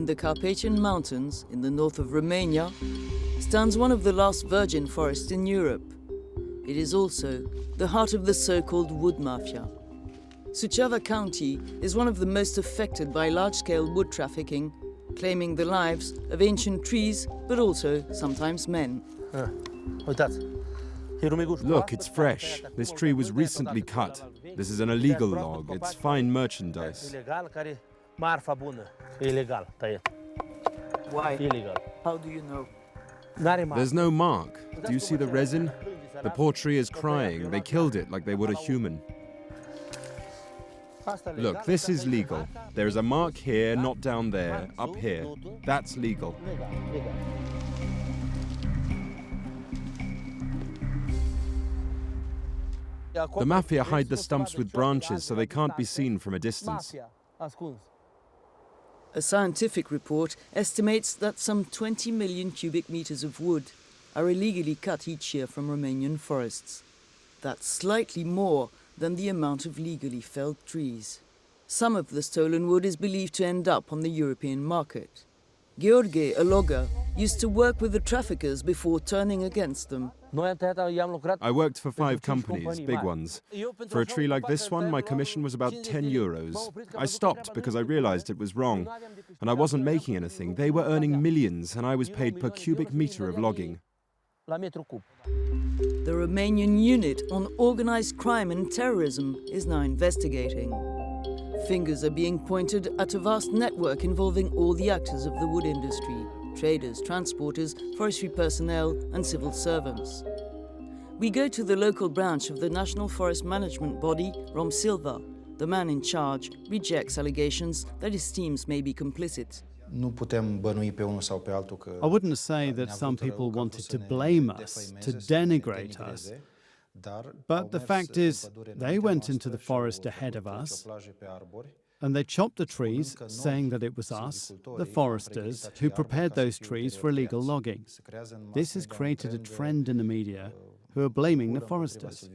the Carpathian Mountains, in the north of Romania, stands one of the last virgin forests in Europe. It is also the heart of the so-called wood mafia. Suceava County is one of the most affected by large-scale wood trafficking, claiming the lives of ancient trees, but also sometimes men. Look, it's fresh. This tree was recently cut. This is an illegal log. It's fine merchandise. Why? How do you know? There's no mark. Do you see the resin? The poor tree is crying. They killed it like they would a human. Look, this is legal. There is a mark here, not down there, up here. That's legal. The mafia hide the stumps with branches so they can't be seen from a distance. A scientific report estimates that some 20 million cubic meters of wood are illegally cut each year from Romanian forests. That's slightly more than the amount of legally felled trees. Some of the stolen wood is believed to end up on the European market. Gheorghe, a logger, used to work with the traffickers before turning against them. I worked for 5 companies, big ones. For a tree like this one, my commission was about 10 euros. I stopped because I realized it was wrong. And I wasn't making anything. They were earning millions, and I was paid per cubic meter of logging. The Romanian unit on organized crime and terrorism is now investigating. Fingers are being pointed at a vast network involving all the actors of the wood industry: traders, transporters, forestry personnel, and civil servants. We go to the local branch of the National Forest Management Body, Romsilva. The man in charge rejects allegations that his teams may be complicit. I wouldn't say that some people wanted to blame us, to denigrate us. But the fact is, they went into the forest ahead of us, and they chopped the trees, saying that it was us, the foresters, who prepared those trees for illegal logging. This has created a trend in the media, who are blaming the foresters.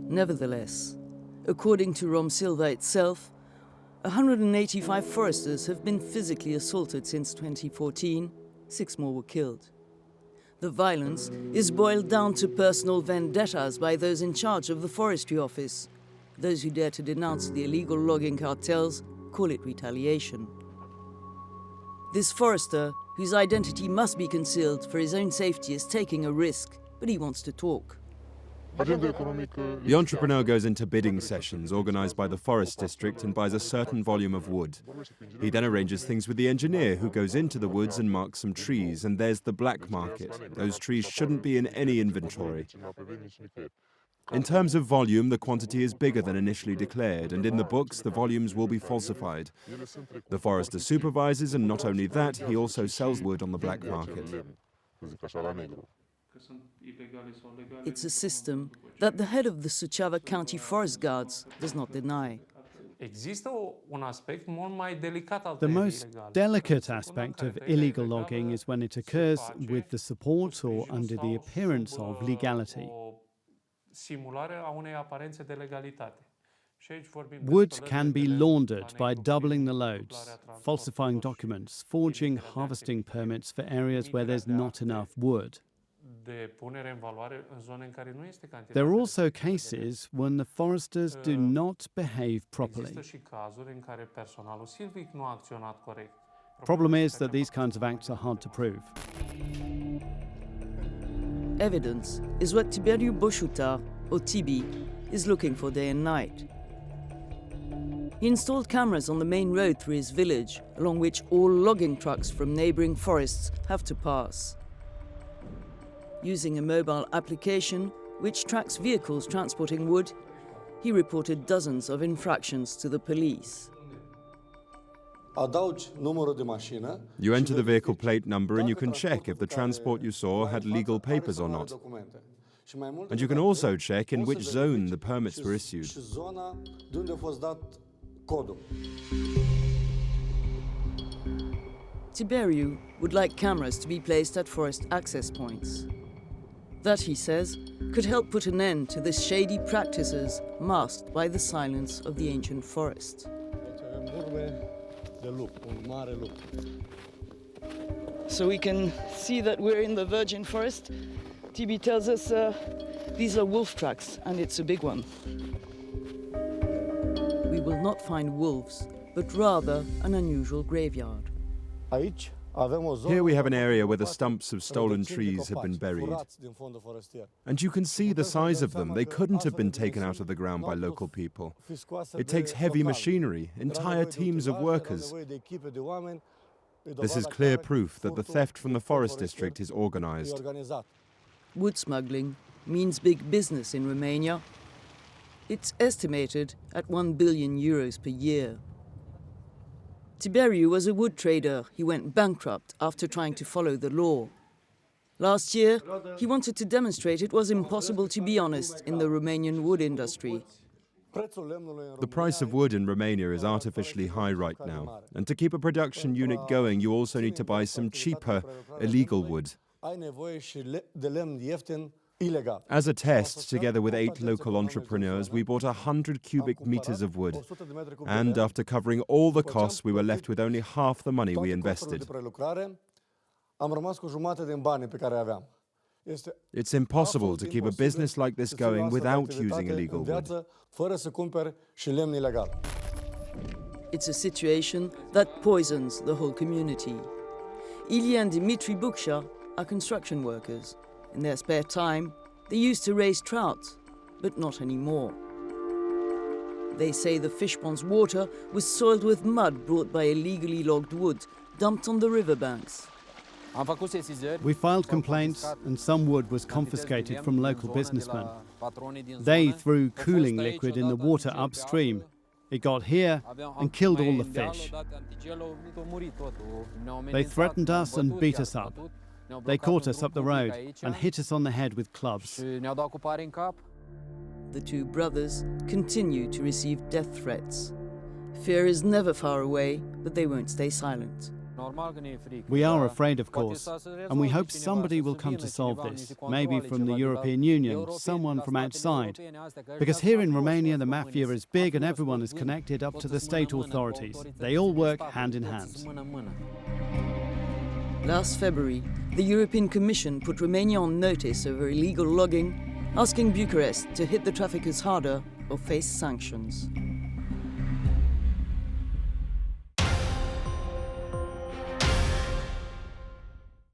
Nevertheless, according to Romsilva itself, 185 foresters have been physically assaulted since 2014. 6 more were killed. The violence is boiled down to personal vendettas by those in charge of the forestry office. Those who dare to denounce the illegal logging cartels call it retaliation. This forester, whose identity must be concealed for his own safety, is taking a risk, but he wants to talk. The entrepreneur goes into bidding sessions organized by the forest district and buys a certain volume of wood. He then arranges things with the engineer, who goes into the woods and marks some trees, and there's the black market. Those trees shouldn't be in any inventory. In terms of volume, the quantity is bigger than initially declared, and in the books, the volumes will be falsified. The forester supervises, and not only that, he also sells wood on the black market. It's a system that the head of the Suceava County Forest Guards does not deny. The most delicate aspect of illegal logging is when it occurs with the support or under the appearance of legality. Wood can be laundered by doubling the loads, falsifying documents, forging harvesting permits for areas where there's not enough wood. There are also cases when the foresters do not behave properly. Problem is that these kinds of acts are hard to prove. Evidence is what TIBERIU BOSUTAR, or TIBI, is looking for day and night. He installed cameras on the main road through his village, along which all logging trucks from neighboring forests have to pass. Using a mobile application which tracks vehicles transporting wood, he reported dozens of infractions to the police. You enter the vehicle plate number and you can check if the transport you saw had legal papers or not. And you can also check in which zone the permits were issued. TIBERIU would like cameras to be placed at forest access points. That, he says, could help put an end to the shady practices masked by the silence of the ancient forest. So we can see that we're in the virgin forest. TB tells us these are wolf tracks, and it's a big one. We will not find wolves, but rather an unusual graveyard. Here we have an area where the stumps of stolen trees have been buried. And you can see the size of them. They couldn't have been taken out of the ground by local people. It takes heavy machinery, entire teams of workers. This is clear proof that the theft from the forest district is organized. Wood smuggling means big business in Romania. It's estimated at €1 billion per year. TIBERIU was a wood trader. He went bankrupt after trying to follow the law. Last year, he wanted to demonstrate it was impossible to be honest in the Romanian wood industry. The price of wood in Romania is artificially high right now. And to keep a production unit going, you also need to buy some cheaper, illegal wood. As a test, together with 8 local entrepreneurs, we bought 100 cubic meters of wood. And after covering all the costs, we were left with only half the money we invested. It's impossible to keep a business like this going without using illegal wood. It's a situation that poisons the whole community. Ilia and Dimitri Buksha are construction workers. In their spare time, they used to raise trout, but not anymore. They say the fish pond's water was soiled with mud brought by illegally logged wood, dumped on the riverbanks. We filed complaints and some wood was confiscated from local businessmen. They threw cooling liquid in the water upstream. It got here and killed all the fish. They threatened us and beat us up. They caught us up the road and hit us on the head with clubs. The 2 brothers continue to receive death threats. Fear is never far away, but they won't stay silent. We are afraid, of course, and we hope somebody will come to solve this, maybe from the European Union, someone from outside. Because here in Romania, the mafia is big and everyone is connected up to the state authorities. They all work hand in hand. Last February, the European Commission put Romania on notice over illegal logging, asking Bucharest to hit the traffickers harder or face sanctions.